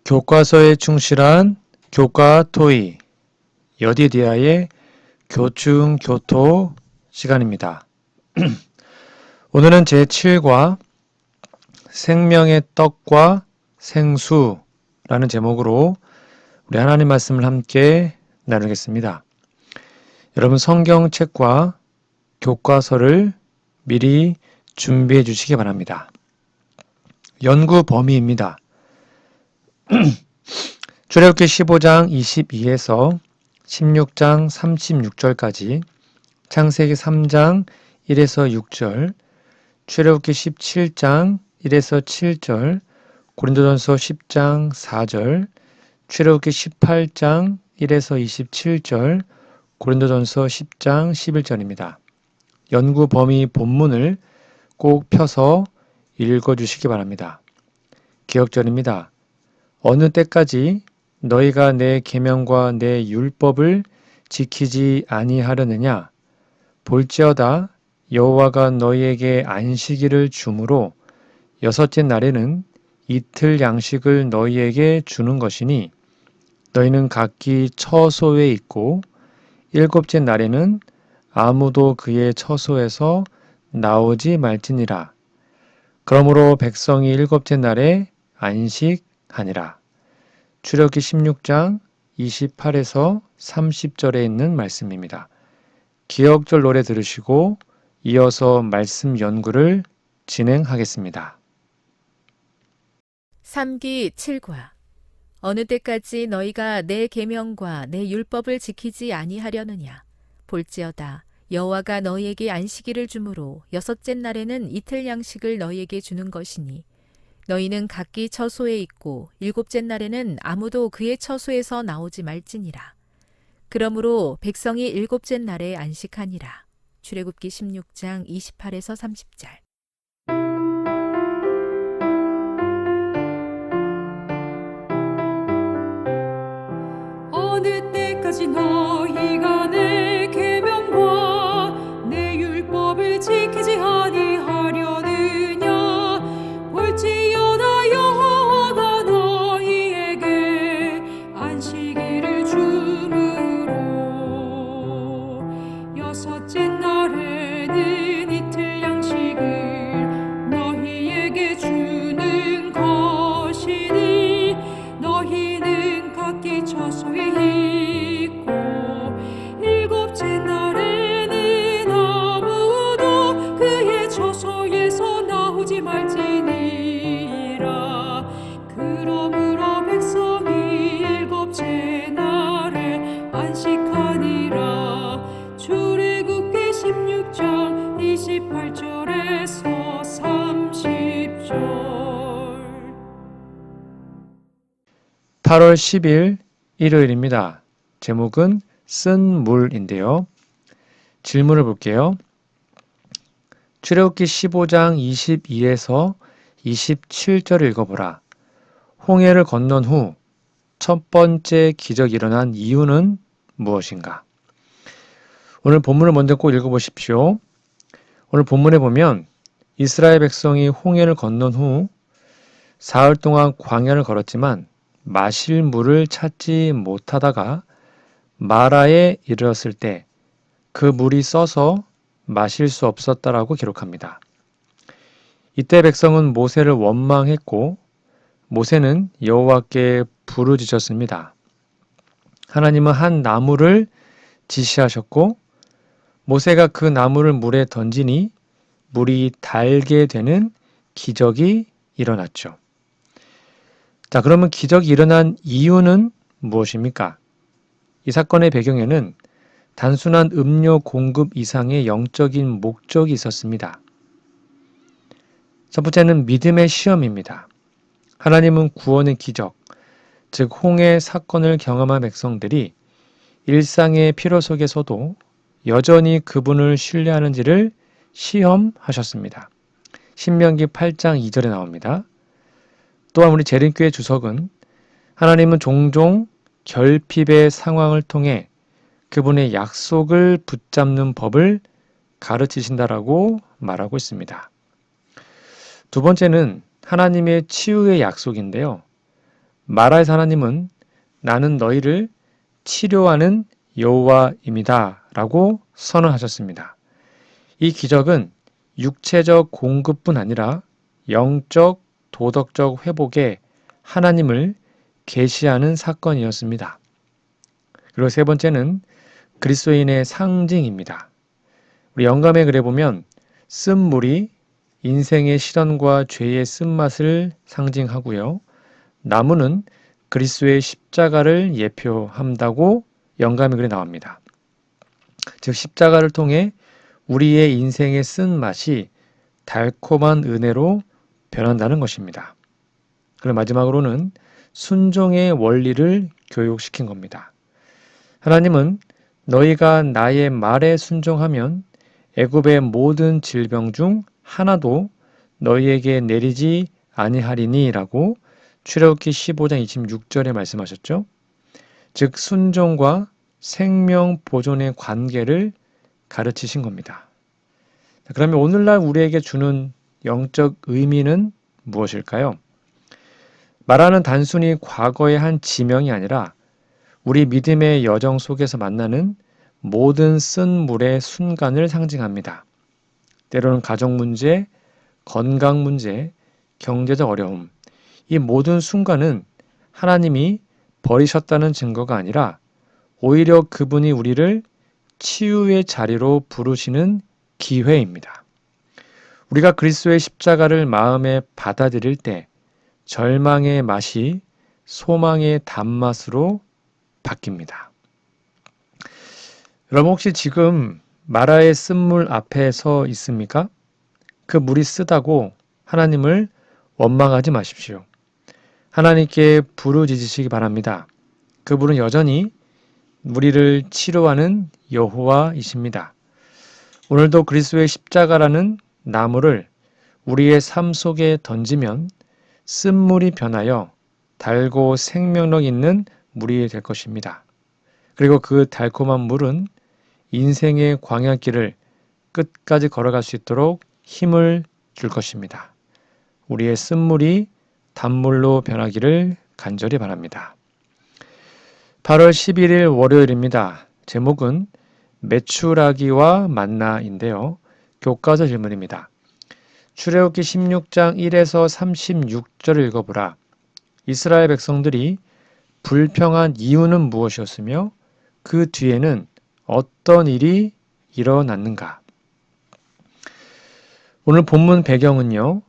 교과서에 충실한 교과토이 여디디아의 교충교토 시간입니다. 오늘은 제7과 생명의 떡과 생수라는 제목으로 우리 하나님 말씀을 함께 나누겠습니다. 여러분 성경책과 교과서를 미리 준비해 주시기 바랍니다. 연구 범위입니다. 출애굽기 15장 22에서 16장 36절까지, 창세기 3장 1에서 6절, 출애굽기 17장 1에서 7절, 고린도전서 10장 4절, 출애굽기 18장 1에서 27절, 고린도전서 10장 11절입니다. 연구 범위 본문을 꼭 펴서 읽어주시기 바랍니다. 기억절입니다. 어느 때까지 너희가 내 계명과 내 율법을 지키지 아니하려느냐? 볼지어다 여호와가 너희에게 안식일을 주므로 여섯째 날에는 이틀 양식을 너희에게 주는 것이니 너희는 각기 처소에 있고 일곱째 날에는 아무도 그의 처소에서 나오지 말지니라. 그러므로 백성이 일곱째 날에 안식하니라. 출애굽기 16장 28에서 30절에 있는 말씀입니다. 기억절 노래 들으시고 이어서 말씀 연구를 진행하겠습니다. 3기 7과 어느 때까지 너희가 내 계명과 내 율법을 지키지 아니하려느냐? 볼지어다 여호와가 너희에게 안식일을 주므로 여섯째 날에는 이틀 양식을 너희에게 주는 것이니 너희는 각기 처소에 있고 일곱째 날에는 아무도 그의 처소에서 나오지 말지니라. 그러므로 백성이 일곱째 날에 안식하니라. 출애굽기 16장 28에서 30절. 어느 때까지 너희가 내 계명과 내 율법을 지키지 아니하려느냐? 볼지어다 여호와가 너희에게 안식일을 주므로 여섯째 날에는 이틀 양식을 너희에게 주는 것이니 너희는 각기 처소에 있고 일곱째 날에는 아무도 그의 처소에서 나오지 말지니라. 그러므로 백성이 일곱째 날에 안식하니라. 출애굽기 16장 28절에서 30절. 8월 10일 일요일입니다. 제목은 쓴 물인데요. 질문을 볼게요. 출애굽기 15장 22에서 27절을 읽어보라. 홍해를 건넌 후 첫 번째 기적이 일어난 이유는 무엇인가? 오늘 본문을 먼저 꼭 읽어보십시오. 오늘 본문에 보면 이스라엘 백성이 홍해를 건넌 후 사흘 동안 광야를 걸었지만 마실 물을 찾지 못하다가 마라에 이르렀을 때 그 물이 써서 마실 수 없었다라고 기록합니다. 이때 백성은 모세를 원망했고 모세는 여호와께 부르짖었습니다. 하나님은 한 나무를 지시하셨고 모세가 그 나무를 물에 던지니 물이 달게 되는 기적이 일어났죠. 자, 그러면 기적이 일어난 이유는 무엇입니까? 이 사건의 배경에는 단순한 음료 공급 이상의 영적인 목적이 있었습니다. 첫 번째는 믿음의 시험입니다. 하나님은 구원의 기적, 즉 홍해 사건을 경험한 백성들이 일상의 피로 속에서도 여전히 그분을 신뢰하는지를 시험하셨습니다. 신명기 8장 2절에 나옵니다. 또한 우리 재림교회 주석은 하나님은 종종 결핍의 상황을 통해 그분의 약속을 붙잡는 법을 가르치신다라고 말하고 있습니다. 두 번째는 하나님의 치유의 약속인데요. 마라의 하나님은 나는 너희를 치료하는 여호와입니다 라고 선언하셨습니다. 이 기적은 육체적 공급뿐 아니라 영적, 도덕적 회복에 하나님을 계시하는 사건이었습니다. 그리고 세 번째는 그리스도인의 상징입니다. 우리 영감의 글에 보면 쓴물이 인생의 시련과 죄의 쓴맛을 상징하고요. 나무는 그리스도의 십자가를 예표한다고 영감의 글에 나옵니다. 즉 십자가를 통해 우리의 인생의 쓴맛이 달콤한 은혜로 변한다는 것입니다. 그리고 마지막으로는 순종의 원리를 교육시킨 겁니다. 하나님은 너희가 나의 말에 순종하면 애굽의 모든 질병 중 하나도 너희에게 내리지 아니하리니 라고 출애굽기 15장 26절에 말씀하셨죠. 즉 순종과 생명 보존의 관계를 가르치신 겁니다. 그러면 오늘날 우리에게 주는 영적 의미는 무엇일까요? 마라는 단순히 과거의 한 지명이 아니라 우리 믿음의 여정 속에서 만나는 모든 쓴 물의 순간을 상징합니다. 때로는 가정 문제, 건강 문제, 경제적 어려움, 이 모든 순간은 하나님이 버리셨다는 증거가 아니라 오히려 그분이 우리를 치유의 자리로 부르시는 기회입니다. 우리가 그리스도의 십자가를 마음에 받아들일 때 절망의 맛이 소망의 단맛으로 바뀝니다. 여러분 혹시 지금 마라의 쓴물 앞에 서 있습니까? 그 물이 쓰다고 하나님을 원망하지 마십시오. 하나님께 부르짖으시기 바랍니다. 그분은 여전히 우리를 치료하는 여호와이십니다. 오늘도 그리스도의 십자가라는 나무를 우리의 삶 속에 던지면 쓴물이 변하여 달고 생명력 있는 물이 될 것입니다. 그리고 그 달콤한 물은 인생의 광야길을 끝까지 걸어갈 수 있도록 힘을 줄 것입니다. 우리의 쓴물이 단물로 변하기를 간절히 바랍니다. 8월 11일 월요일입니다. 제목은 메추라기와 만나인데요. 교과서 질문입니다. 출애굽기 16장 1에서 36절을 읽어보라. 이스라엘 백성들이 불평한 이유는 무엇이었으며 그 뒤에는 어떤 일이 일어났는가? 오늘 본문 배경은요.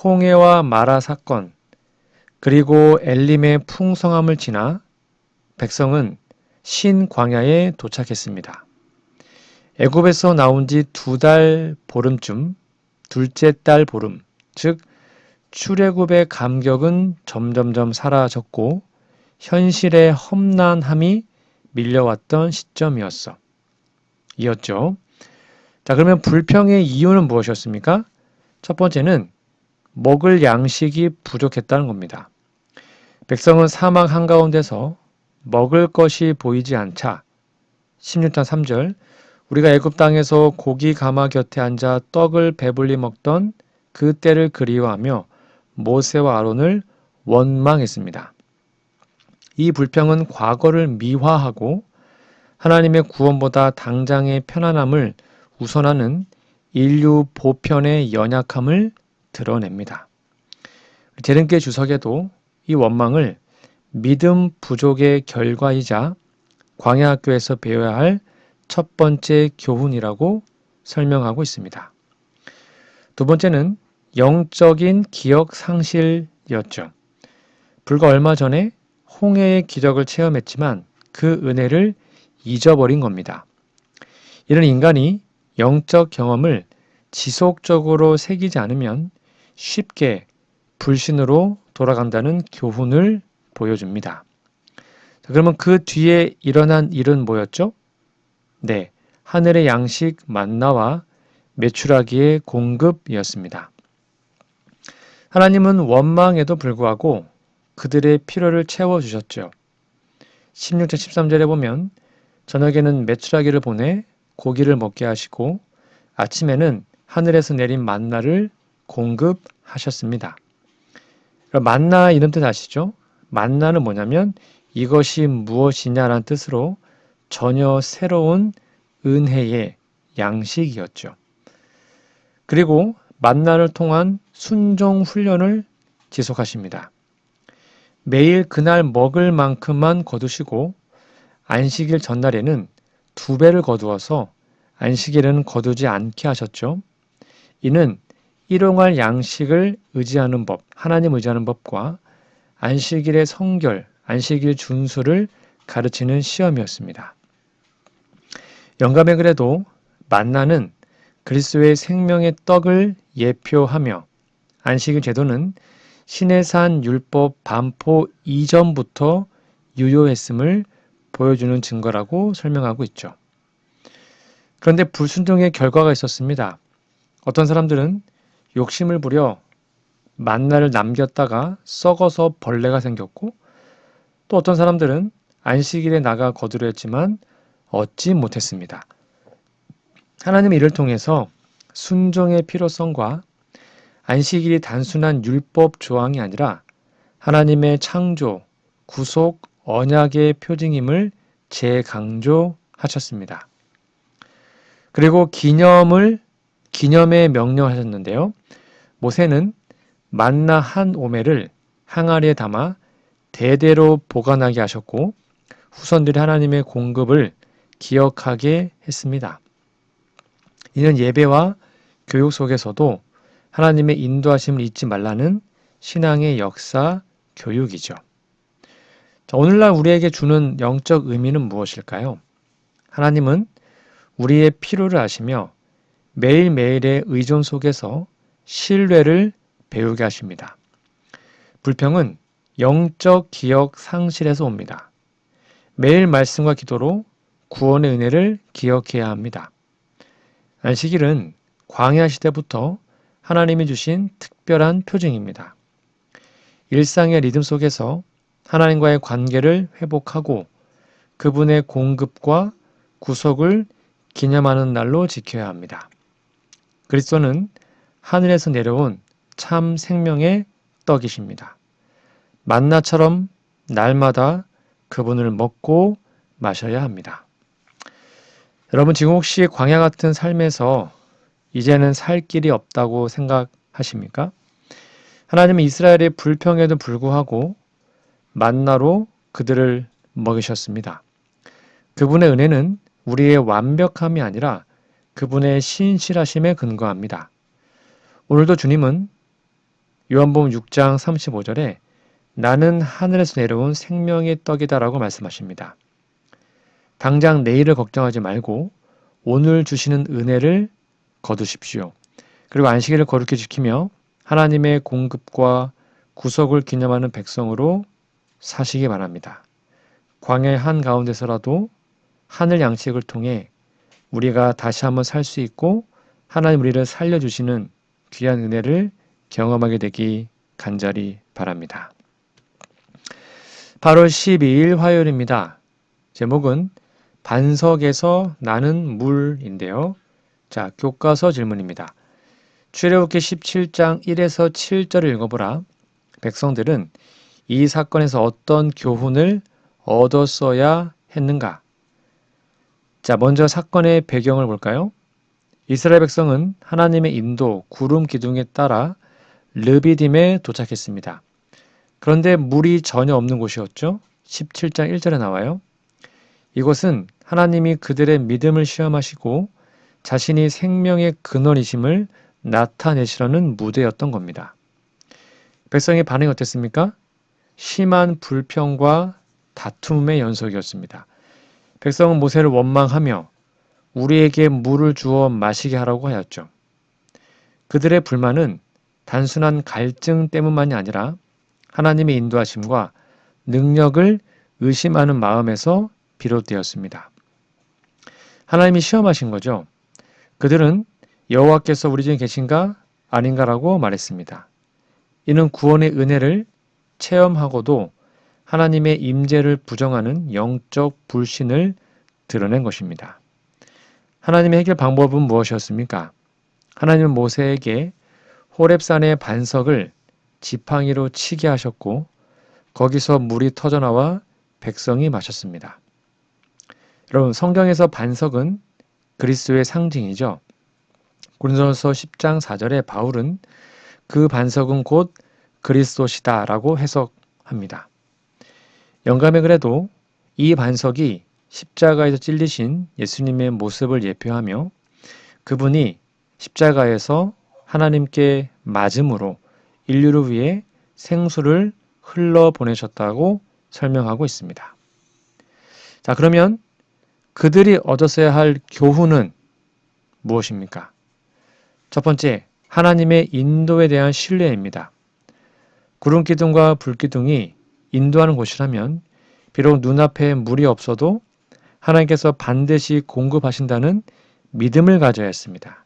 홍해와 마라 사건 그리고 엘림의 풍성함을 지나 백성은 신광야에 도착했습니다. 애굽에서 나온 지 2달 보름쯤 둘째 달 보름, 즉 출애굽의 감격은 점점점 사라졌고 현실의 험난함이 밀려왔던 시점이었죠. 자, 그러면 불평의 이유는 무엇이었습니까? 첫 번째는 먹을 양식이 부족했다는 겁니다. 백성은 사막 한가운데서 먹을 것이 보이지 않자 16장 3절 우리가 애굽 땅에서 고기 가마 곁에 앉아 떡을 배불리 먹던 그 때를 그리워하며 모세와 아론을 원망했습니다. 이 불평은 과거를 미화하고 하나님의 구원보다 당장의 편안함을 우선하는 인류 보편의 연약함을 드러냅니다. 대림교회 주석에도 이 원망을 믿음 부족의 결과이자 광야학교에서 배워야 할 첫 번째 교훈이라고 설명하고 있습니다. 두 번째는 영적인 기억 상실이었죠. 불과 얼마 전에 홍해의 기적을 체험했지만 그 은혜를 잊어버린 겁니다. 이런 인간이 영적 경험을 지속적으로 새기지 않으면 쉽게 불신으로 돌아간다는 교훈을 보여줍니다. 그러면 그 뒤에 일어난 일은 뭐였죠? 네, 하늘의 양식 만나와 메추라기의 공급이었습니다. 하나님은 원망에도 불구하고 그들의 필요를 채워주셨죠. 16절 13절에 보면 저녁에는 메추라기를 보내 고기를 먹게 하시고 아침에는 하늘에서 내린 만나를 공급하셨습니다. 만나 이런 뜻 아시죠? 만나는 뭐냐면 이것이 무엇이냐라는 뜻으로 전혀 새로운 은혜의 양식이었죠. 그리고 만나를 통한 순종 훈련을 지속하십니다. 매일 그날 먹을 만큼만 거두시고 안식일 전날에는 2배를 거두어서 안식일에는 거두지 않게 하셨죠. 이는 일용할 양식을 의지하는 법, 하나님 의지하는 법과 안식일의 성결, 안식일 준수를 가르치는 시험이었습니다. 영감의 글에도 만나는 그리스도의 생명의 떡을 예표하며 안식일 제도는 시내산 율법 반포 이전부터 유효했음을 보여주는 증거라고 설명하고 있죠. 그런데 불순종의 결과가 있었습니다. 어떤 사람들은 욕심을 부려 만나를 남겼다가 썩어서 벌레가 생겼고, 또 어떤 사람들은 안식일에 나가 거두려 했지만 얻지 못했습니다. 하나님은 이를 통해서 순종의 필요성과 안식일이 단순한 율법 조항이 아니라 하나님의 창조, 구속, 언약의 표징임을 재강조하셨습니다. 그리고 기념의 명령을 하셨는데요. 모세는 만나 한 오멜을 항아리에 담아 대대로 보관하게 하셨고 후손들이 하나님의 공급을 기억하게 했습니다. 이는 예배와 교육 속에서도 하나님의 인도하심을 잊지 말라는 신앙의 역사 교육이죠. 오늘날 우리에게 주는 영적 의미는 무엇일까요? 하나님은 우리의 필요를 아시며 매일매일의 의존 속에서 신뢰를 배우게 하십니다. 불평은 영적 기억 상실에서 옵니다. 매일 말씀과 기도로 구원의 은혜를 기억해야 합니다. 안식일은 광야 시대부터 하나님이 주신 특별한 표징입니다. 일상의 리듬 속에서 하나님과의 관계를 회복하고 그분의 공급과 구속을 기념하는 날로 지켜야 합니다. 그리스도는 하늘에서 내려온 참 생명의 떡이십니다. 만나처럼 날마다 그분을 먹고 마셔야 합니다. 여러분 지금 혹시 광야 같은 삶에서 이제는 살 길이 없다고 생각하십니까? 하나님은 이스라엘의 불평에도 불구하고 만나로 그들을 먹이셨습니다. 그분의 은혜는 우리의 완벽함이 아니라 그분의 신실하심에 근거합니다. 오늘도 주님은 요한복음 6장 35절에 나는 하늘에서 내려온 생명의 떡이다라고 말씀하십니다. 당장 내일을 걱정하지 말고 오늘 주시는 은혜를 거두십시오. 그리고 안식일을 거룩히 지키며 하나님의 공급과 구속을 기념하는 백성으로 사시기 바랍니다. 광야의 한가운데서라도 하늘 양식을 통해 우리가 다시 한번 살 수 있고 하나님 우리를 살려주시는 귀한 은혜를 경험하게 되기 간절히 바랍니다. 8월 12일 화요일입니다. 제목은 반석에서 나는 물인데요. 자, 교과서 질문입니다. 출애굽기 17장 1에서 7절을 읽어보라. 백성들은 이 사건에서 어떤 교훈을 얻었어야 했는가? 자, 먼저 사건의 배경을 볼까요? 이스라엘 백성은 하나님의 인도, 구름 기둥에 따라 르비딤에 도착했습니다. 그런데 물이 전혀 없는 곳이었죠. 17장 1절에 나와요. 이곳은 하나님이 그들의 믿음을 시험하시고 자신이 생명의 근원이심을 나타내시려는 무대였던 겁니다. 백성의 반응이 어땠습니까? 심한 불평과 다툼의 연속이었습니다. 백성은 모세를 원망하며 우리에게 물을 주어 마시게 하라고 하였죠. 그들의 불만은 단순한 갈증 때문만이 아니라 하나님의 인도하심과 능력을 의심하는 마음에서 비롯되었습니다. 하나님이 시험하신 거죠. 그들은 여호와께서 우리 중에 계신가 아닌가라고 말했습니다. 이는 구원의 은혜를 체험하고도 하나님의 임재를 부정하는 영적 불신을 드러낸 것입니다. 하나님의 해결 방법은 무엇이었습니까? 하나님은 모세에게 호렙산의 반석을 지팡이로 치게 하셨고 거기서 물이 터져나와 백성이 마셨습니다. 여러분, 성경에서 반석은 그리스도의 상징이죠. 고린도전서 10장 4절에 바울은 그 반석은 곧 그리스도시다 라고 해석합니다. 영감의 글에도 이 반석이 십자가에서 찔리신 예수님의 모습을 예표하며 그분이 십자가에서 하나님께 맞음으로 인류를 위해 생수를 흘러보내셨다고 설명하고 있습니다. 자, 그러면 그들이 얻었어야 할 교훈은 무엇입니까? 첫 번째, 하나님의 인도에 대한 신뢰입니다. 구름기둥과 불기둥이 인도하는 곳이라면 비록 눈앞에 물이 없어도 하나님께서 반드시 공급하신다는 믿음을 가져야 했습니다.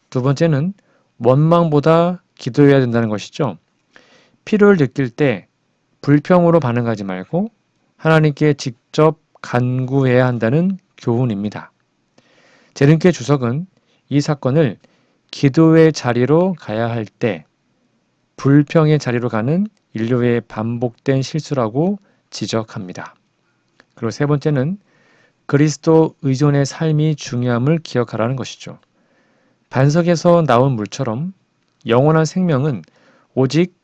두 번째는 원망보다 기도해야 된다는 것이죠. 필요를 느낄 때 불평으로 반응하지 말고 하나님께 직접 간구해야 한다는 교훈입니다. 제른케 주석은 이 사건을 기도의 자리로 가야 할 때 불평의 자리로 가는 인류의 반복된 실수라고 지적합니다. 그리고 세 번째는 그리스도 의존의 삶이 중요함을 기억하라는 것이죠. 반석에서 나온 물처럼 영원한 생명은 오직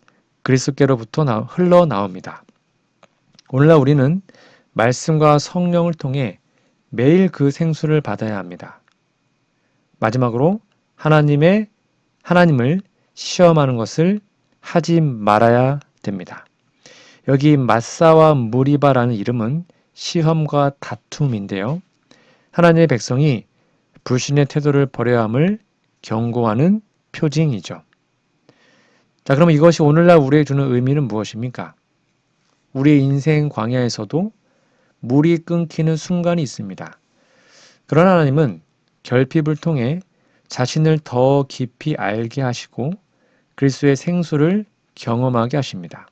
그리스도께로부터 흘러나옵니다. 오늘날 우리는 말씀과 성령을 통해 매일 그 생수를 받아야 합니다. 마지막으로 하나님을 시험하는 것을 하지 말아야 됩니다. 여기 마사와 무리바라는 이름은 시험과 다툼인데요. 하나님의 백성이 불신의 태도를 버려야 함을 경고하는 표징이죠. 자, 그럼 이것이 오늘날 우리에게 주는 의미는 무엇입니까? 우리의 인생 광야에서도 물이 끊기는 순간이 있습니다. 그러나 하나님은 결핍을 통해 자신을 더 깊이 알게 하시고 그리스도의 생수를 경험하게 하십니다.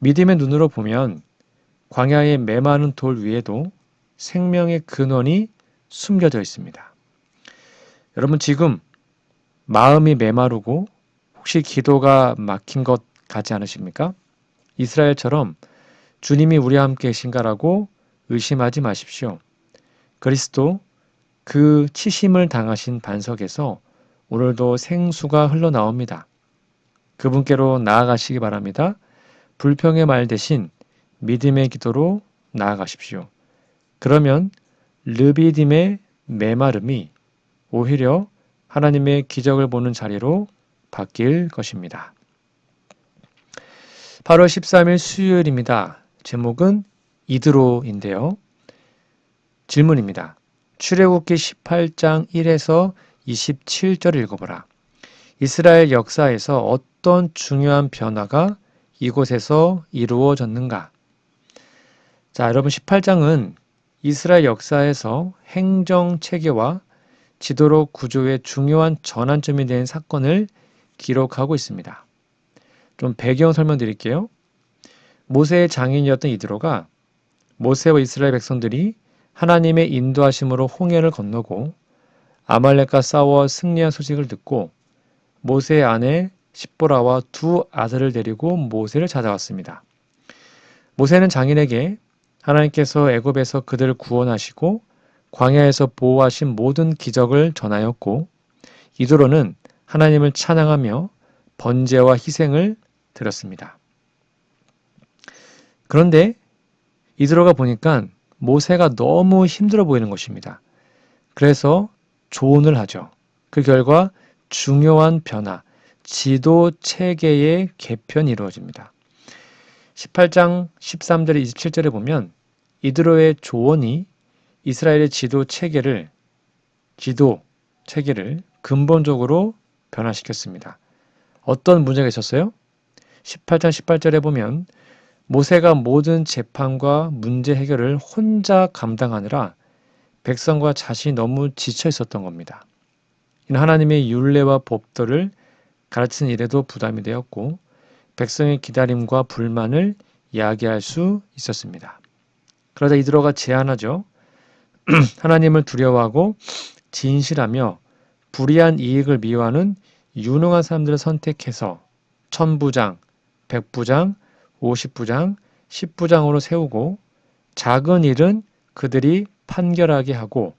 믿음의 눈으로 보면 광야의 메마른 돌 위에도 생명의 근원이 숨겨져 있습니다. 여러분, 지금 마음이 메마르고 혹시 기도가 막힌 것 같지 않으십니까? 이스라엘처럼 주님이 우리와 함께 계신가라고 의심하지 마십시오. 그리스도 그 치심을 당하신 반석에서 오늘도 생수가 흘러나옵니다. 그분께로 나아가시기 바랍니다. 불평의 말 대신 믿음의 기도로 나아가십시오. 그러면 르비딤의 메마름이 오히려 하나님의 기적을 보는 자리로 바뀔 것입니다. 8월 13일 수요일입니다. 제목은 이드로인데요. 질문입니다. 출애굽기 18장 1에서 27절 읽어보라. 이스라엘 역사에서 어떤 중요한 변화가 이곳에서 이루어졌는가? 자, 여러분, 18장은 이스라엘 역사에서 행정 체계와 지도력 구조의 중요한 전환점이 된 사건을 기록하고 있습니다. 좀 배경 설명드릴게요. 모세의 장인이었던 이드로가 모세와 이스라엘 백성들이 하나님의 인도하심으로 홍해를 건너고 아말렉과 싸워 승리한 소식을 듣고 모세의 아내 십보라와 두 아들을 데리고 모세를 찾아왔습니다. 모세는 장인에게 하나님께서 애굽에서 그들을 구원하시고 광야에서 보호하신 모든 기적을 전하였고 이드로는 하나님을 찬양하며 번제와 희생을 드렸습니다. 그런데 이드로가 보니까 모세가 너무 힘들어 보이는 것입니다. 그래서 조언을 하죠. 그 결과 중요한 변화, 지도 체계의 개편이 이루어집니다. 18장 13절 27절에 보면 이드로의 조언이 이스라엘의 지도 체계를 근본적으로 변화시켰습니다. 어떤 문제가 있었어요? 18장 18절에 보면 모세가 모든 재판과 문제 해결을 혼자 감당하느라 백성과 자신이 너무 지쳐 있었던 겁니다. 이는 하나님의 율례와 법도를 가르치는 일에도 부담이 되었고 백성의 기다림과 불만을 야기할 수 있었습니다. 그러자 이드로가 제안하죠. 하나님을 두려워하고 진실하며 불의한 이익을 미워하는 유능한 사람들을 선택해서 천부장, 백부장, 50부장, 10부장으로 세우고 작은 일은 그들이 판결하게 하고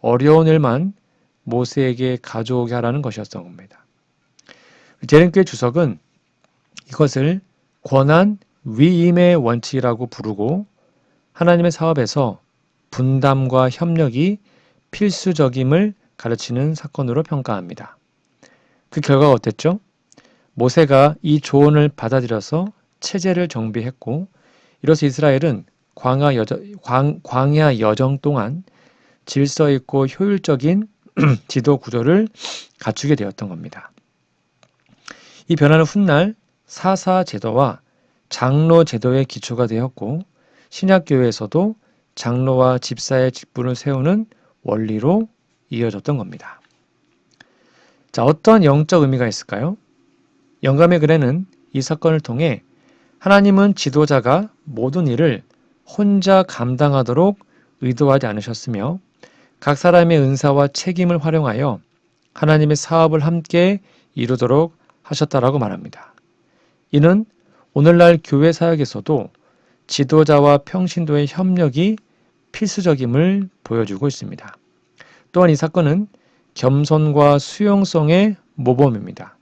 어려운 일만 모세에게 가져오게 하라는 것이었던 겁니다. 재림교회 주석은 이것을 권한 위임의 원칙이라고 부르고 하나님의 사업에서 분담과 협력이 필수적임을 가르치는 사건으로 평가합니다. 그 결과가 어땠죠? 모세가 이 조언을 받아들여서 체제를 정비했고 이로써 이스라엘은 광야 여정 동안 질서 있고 효율적인 지도 구조를 갖추게 되었던 겁니다. 이 변화는 훗날 사사 제도와 장로 제도의 기초가 되었고 신약교회에서도 장로와 집사의 직분을 세우는 원리로 이어졌던 겁니다. 자, 어떤 영적 의미가 있을까요? 영감의 글에는 이 사건을 통해 하나님은 지도자가 모든 일을 혼자 감당하도록 의도하지 않으셨으며 각 사람의 은사와 책임을 활용하여 하나님의 사업을 함께 이루도록 하셨다라고 말합니다. 이는 오늘날 교회 사역에서도 지도자와 평신도의 협력이 필수적임을 보여주고 있습니다. 또한 이 사건은 겸손과 수용성의 모범입니다.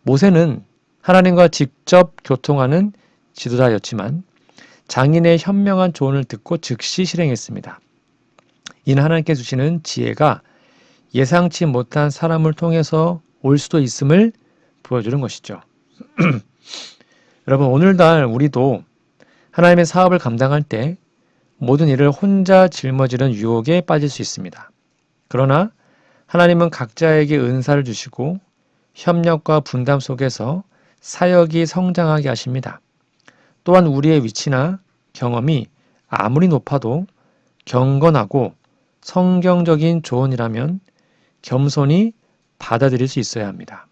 모세는 하나님과 직접 교통하는 지도자였지만 장인의 현명한 조언을 듣고 즉시 실행했습니다. 이는 하나님께 주시는 지혜가 예상치 못한 사람을 통해서 올 수도 있음을 보여주는 것이죠. 여러분, 오늘날 우리도 하나님의 사업을 감당할 때 모든 일을 혼자 짊어지는 유혹에 빠질 수 있습니다. 그러나 하나님은 각자에게 은사를 주시고 협력과 분담 속에서 사역이 성장하게 하십니다. 또한 우리의 위치나 경험이 아무리 높아도 경건하고 성경적인 조언이라면 겸손히 받아들일 수 있어야 합니다.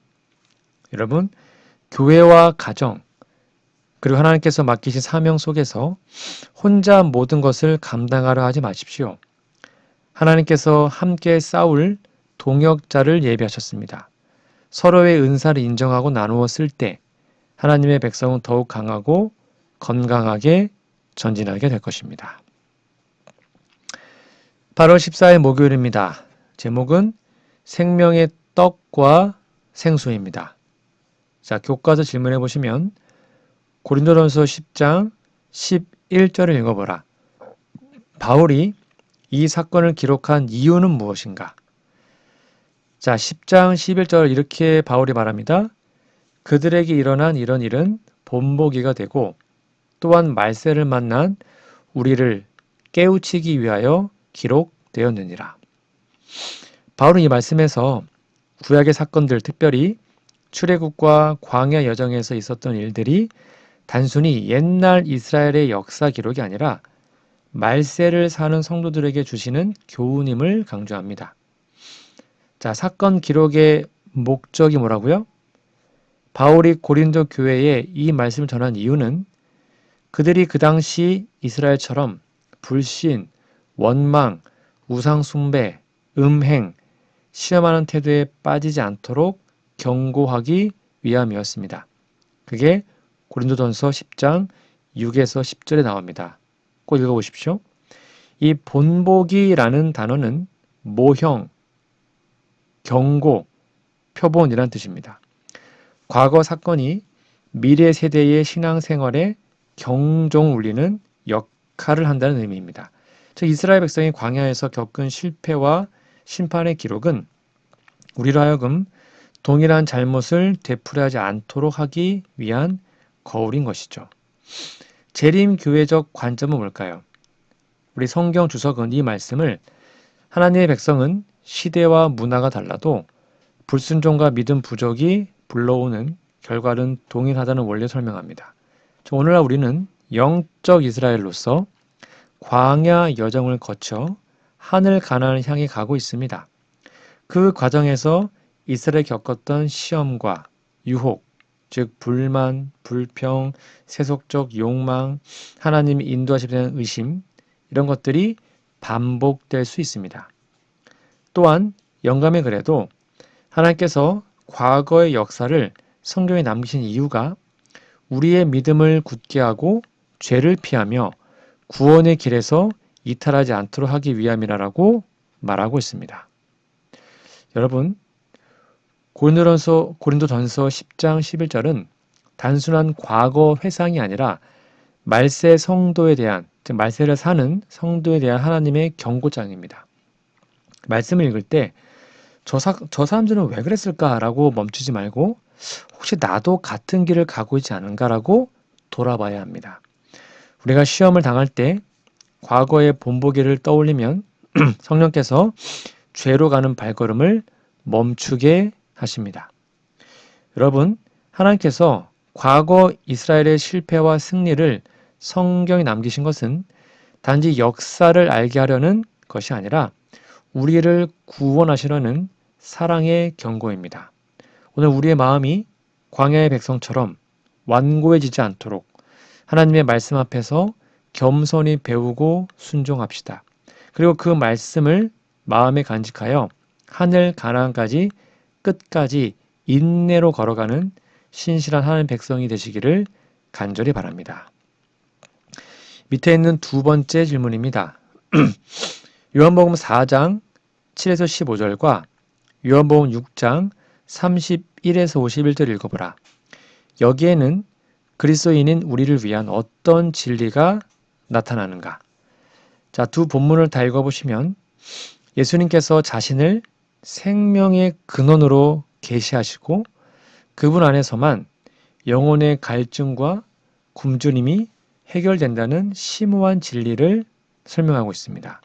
여러분, 교회와 가정, 그리고 하나님께서 맡기신 사명 속에서 혼자 모든 것을 감당하려 하지 마십시오. 하나님께서 함께 싸울 동역자를 예비하셨습니다. 서로의 은사를 인정하고 나누어 쓸 때 하나님의 백성은 더욱 강하고 건강하게 전진하게 될 것입니다. 8월 14일 목요일입니다. 제목은 생명의 떡과 생수입니다. 자, 교과서 질문해 보시면 고린도전서 10장 11절을 읽어보라. 바울이 이 사건을 기록한 이유는 무엇인가? 자, 10장 11절 이렇게 바울이 말합니다. 그들에게 일어난 이런 일은 본보기가 되고 또한 말세를 만난 우리를 깨우치기 위하여 기록되었느니라. 바울은 이 말씀에서 구약의 사건들, 특별히 출애굽과 광야 여정에서 있었던 일들이 단순히 옛날 이스라엘의 역사 기록이 아니라 말세를 사는 성도들에게 주시는 교훈임을 강조합니다. 자, 사건 기록의 목적이 뭐라고요? 바울이 고린도 교회에 이 말씀을 전한 이유는 그들이 그 당시 이스라엘처럼 불신, 원망, 우상숭배, 음행, 시험하는 태도에 빠지지 않도록 경고하기 위함이었습니다. 그게 고린도전서 10장 6에서 10절에 나옵니다. 꼭 읽어보십시오. 이 본보기라는 단어는 모형, 경고, 표본이란 뜻입니다. 과거 사건이 미래 세대의 신앙생활에 경종 울리는 역할을 한다는 의미입니다. 즉 이스라엘 백성이 광야에서 겪은 실패와 심판의 기록은 우리로 하여금 동일한 잘못을 되풀이하지 않도록 하기 위한 거울인 것이죠. 재림교회적 관점은 뭘까요? 우리 성경 주석은 이 말씀을 하나님의 백성은 시대와 문화가 달라도 불순종과 믿음 부족이 불러오는 결과는 동일하다는 원리를 설명합니다. 오늘날 우리는 영적 이스라엘로서 광야 여정을 거쳐 하늘 가나안을 향해 가고 있습니다. 그 과정에서 이스라엘이 겪었던 시험과 유혹, 즉 불만, 불평, 세속적 욕망, 하나님이 인도하시에 대한 의심, 이런 것들이 반복될 수 있습니다. 또한 영감의 글에도 하나님께서 과거의 역사를 성경에 남기신 이유가 우리의 믿음을 굳게 하고 죄를 피하며 구원의 길에서 이탈하지 않도록 하기 위함이라고 말하고 있습니다. 여러분, 고린도전서 10장 11절은 단순한 과거 회상이 아니라 말세 성도에 대한, 즉 말세를 사는 성도에 대한 하나님의 경고장입니다. 말씀을 읽을 때 저 사람들은 왜 그랬을까라고 멈추지 말고 혹시 나도 같은 길을 가고 있지 않은가라고 돌아봐야 합니다. 우리가 시험을 당할 때 과거의 본보기를 떠올리면 성령께서 죄로 가는 발걸음을 멈추게 하십니다. 여러분, 하나님께서 과거 이스라엘의 실패와 승리를 성경에 남기신 것은 단지 역사를 알게 하려는 것이 아니라 우리를 구원하시려는 사랑의 경고입니다. 오늘 우리의 마음이 광야의 백성처럼 완고해지지 않도록 하나님의 말씀 앞에서 겸손히 배우고 순종합시다. 그리고 그 말씀을 마음에 간직하여 하늘 가나안까지 끝까지 인내로 걸어가는 신실한 하나님 백성이 되시기를 간절히 바랍니다. 밑에 있는 두 번째 질문입니다. 요한복음 4장 7에서 15절과 요한복음 6장 31에서 51절 읽어보라. 여기에는 그리스도인인 우리를 위한 어떤 진리가 나타나는가? 자, 두 본문을 다 읽어보시면 예수님께서 자신을 생명의 근원으로 계시하시고 그분 안에서만 영혼의 갈증과 굶주림이 해결된다는 심오한 진리를 설명하고 있습니다.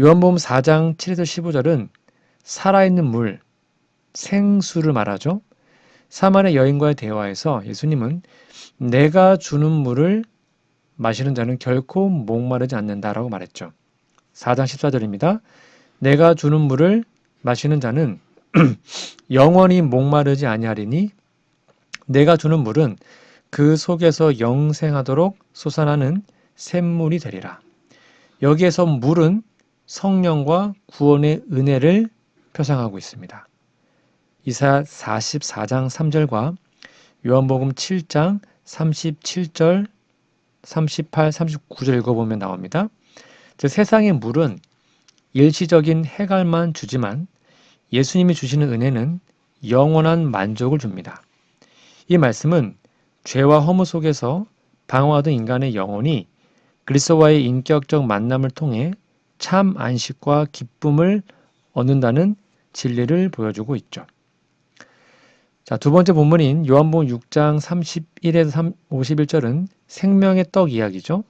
요한복음 4장 7에서 15절은 살아있는 물, 생수를 말하죠. 사마리아 여인과의 대화에서 예수님은 내가 주는 물을 마시는 자는 결코 목마르지 않는다라고 말했죠. 4장 14절입니다. 내가 주는 물을 마시는 자는 영원히 목마르지 아니하리니 내가 주는 물은 그 속에서 영생하도록 솟아나는 샘물이 되리라. 여기에서 물은 성령과 구원의 은혜를 표상하고 있습니다. 이사야 44장 3절과 요한복음 7장 37절, 38, 39절 읽어보면 나옵니다. 즉 세상의 물은 일시적인 해갈만 주지만 예수님이 주시는 은혜는 영원한 만족을 줍니다. 이 말씀은 죄와 허무 속에서 방황하던 인간의 영혼이 그리스도와의 인격적 만남을 통해 참 안식과 기쁨을 얻는다는 진리를 보여주고 있죠. 자, 두 번째 본문인 요한복음 6장 31에서 51절은 생명의 떡 이야기죠.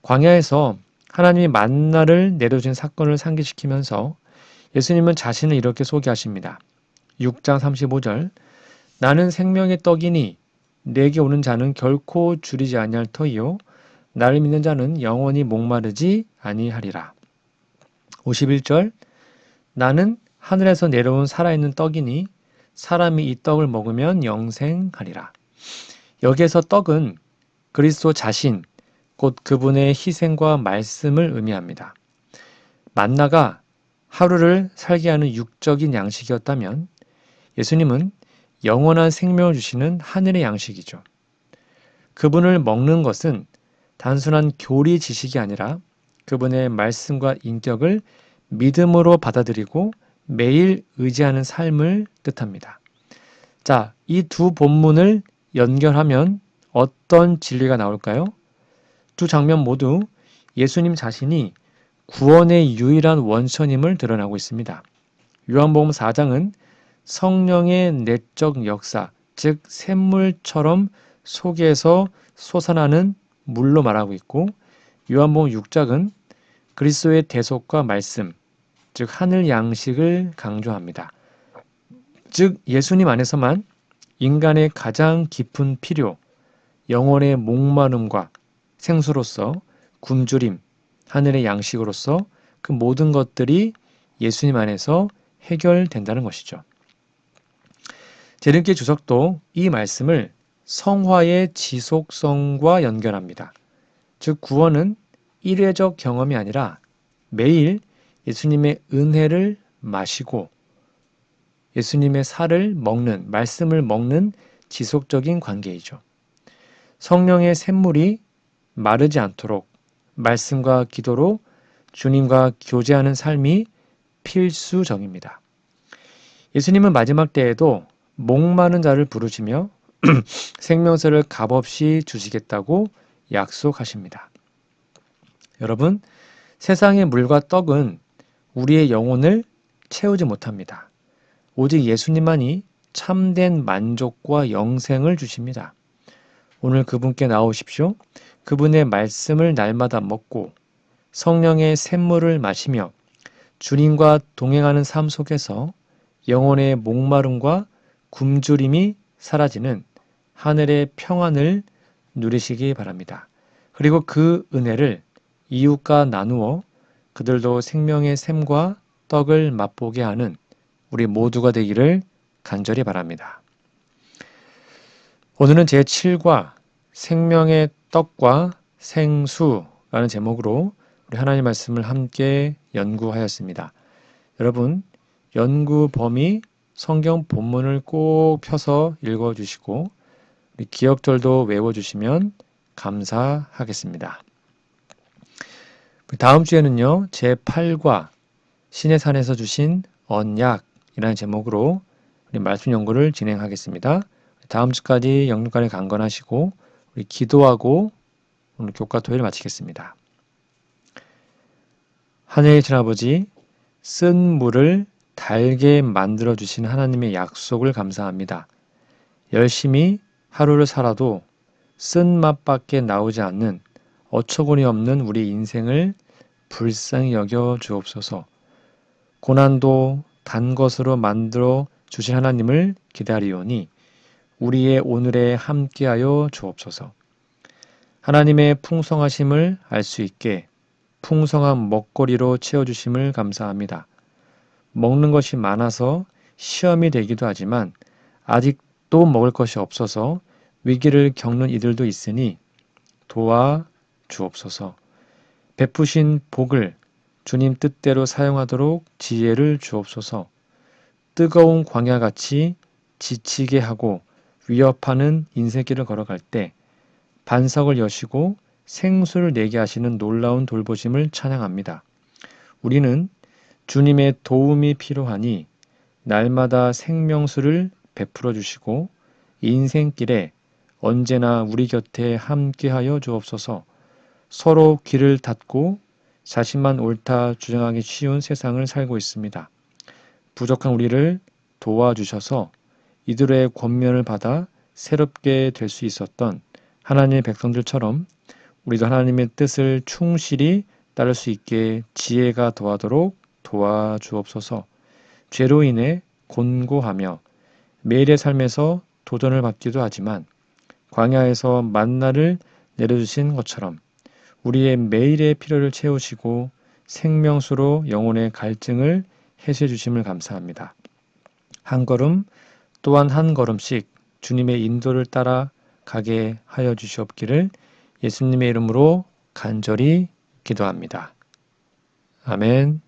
광야에서 하나님이 만나를 내려준 사건을 상기시키면서 예수님은 자신을 이렇게 소개하십니다. 6장 35절 나는 생명의 떡이니 내게 오는 자는 결코 줄이지 아니할 터이요 나를 믿는 자는 영원히 목마르지 아니하리라. 51절 나는 하늘에서 내려온 살아있는 떡이니 사람이 이 떡을 먹으면 영생하리라. 여기에서 떡은 그리스도 자신, 곧 그분의 희생과 말씀을 의미합니다. 만나가 하루를 살게 하는 육적인 양식이었다면 예수님은 영원한 생명을 주시는 하늘의 양식이죠. 그분을 먹는 것은 단순한 교리 지식이 아니라 그분의 말씀과 인격을 믿음으로 받아들이고 매일 의지하는 삶을 뜻합니다. 자, 이 두 본문을 연결하면 어떤 진리가 나올까요? 두 장면 모두 예수님 자신이 구원의 유일한 원천임을 드러나고 있습니다. 요한복음 4장은 성령의 내적 역사, 즉 샘물처럼 속에서 솟아나는 물로 말하고 있고 요한복음 6장은 그리스도의 대속과 말씀, 즉 하늘 양식을 강조합니다. 즉 예수님 안에서만 인간의 가장 깊은 필요, 영혼의 목마름과 생수로서 굶주림, 하늘의 양식으로서 그 모든 것들이 예수님 안에서 해결된다는 것이죠. 제른키 주석도 이 말씀을 성화의 지속성과 연결합니다. 즉 구원은 일회적 경험이 아니라 매일 예수님의 은혜를 마시고 예수님의 살을 먹는, 말씀을 먹는 지속적인 관계이죠. 성령의 샘물이 마르지 않도록 말씀과 기도로 주님과 교제하는 삶이 필수적입니다. 예수님은 마지막 때에도 목마른 자를 부르시며 생명수를 값없이 주시겠다고 약속하십니다. 여러분, 세상의 물과 떡은 우리의 영혼을 채우지 못합니다. 오직 예수님만이 참된 만족과 영생을 주십니다. 오늘 그분께 나오십시오. 그분의 말씀을 날마다 먹고 성령의 샘물을 마시며 주님과 동행하는 삶 속에서 영혼의 목마름과 굶주림이 사라지는 하늘의 평안을 누리시기 바랍니다. 그리고 그 은혜를 이웃과 나누어 그들도 생명의 샘과 떡을 맛보게 하는 우리 모두가 되기를 간절히 바랍니다. 오늘은 제7과 생명의 떡과 생수라는 제목으로 우리 하나님 말씀을 함께 연구하였습니다. 여러분, 연구 범위 성경 본문을 꼭 펴서 읽어주시고 우리 기억절도 외워주시면 감사하겠습니다. 다음 주에는요, 제8과 신의 산에서 주신 언약이라는 제목으로 우리 말씀 연구를 진행하겠습니다. 다음 주까지 영육간에 강건하시고 우리 기도하고 오늘 교과 토요일 마치겠습니다. 하늘에 계신 아버지, 쓴 물을 달게 만들어 주신 하나님의 약속을 감사합니다. 열심히 하루를 살아도 쓴 맛밖에 나오지 않는 어처구니 없는 우리 인생을 불쌍히 여겨 주옵소서. 고난도 단 것으로 만들어 주신 하나님을 기다리오니 우리의 오늘에 함께하여 주옵소서. 하나님의 풍성하심을 알 수 있게 풍성한 먹거리로 채워주심을 감사합니다. 먹는 것이 많아서 시험이 되기도 하지만 아직도 먹을 것이 없어서 위기를 겪는 이들도 있으니 도와 주옵소서. 베푸신 복을 주님 뜻대로 사용하도록 지혜를 주옵소서. 뜨거운 광야같이 지치게 하고 위협하는 인생길을 걸어갈 때 반석을 여시고 생수를 내게 하시는 놀라운 돌보심을 찬양합니다. 우리는 주님의 도움이 필요하니 날마다 생명수를 베풀어 주시고 인생길에 언제나 우리 곁에 함께하여 주옵소서. 서로 귀를 닫고 자신만 옳다 주장하기 쉬운 세상을 살고 있습니다. 부족한 우리를 도와주셔서 이들의 권면을 받아 새롭게 될 수 있었던 하나님의 백성들처럼 우리도 하나님의 뜻을 충실히 따를 수 있게 지혜가 더하도록 도와주옵소서. 죄로 인해 곤고하며 매일의 삶에서 도전을 받기도 하지만 광야에서 만나를 내려주신 것처럼 우리의 매일의 필요를 채우시고 생명수로 영혼의 갈증을 해소해 주심을 감사합니다. 한 걸음 또한 한 걸음씩 주님의 인도를 따라 가게 하여 주시옵기를 예수님의 이름으로 간절히 기도합니다. 아멘.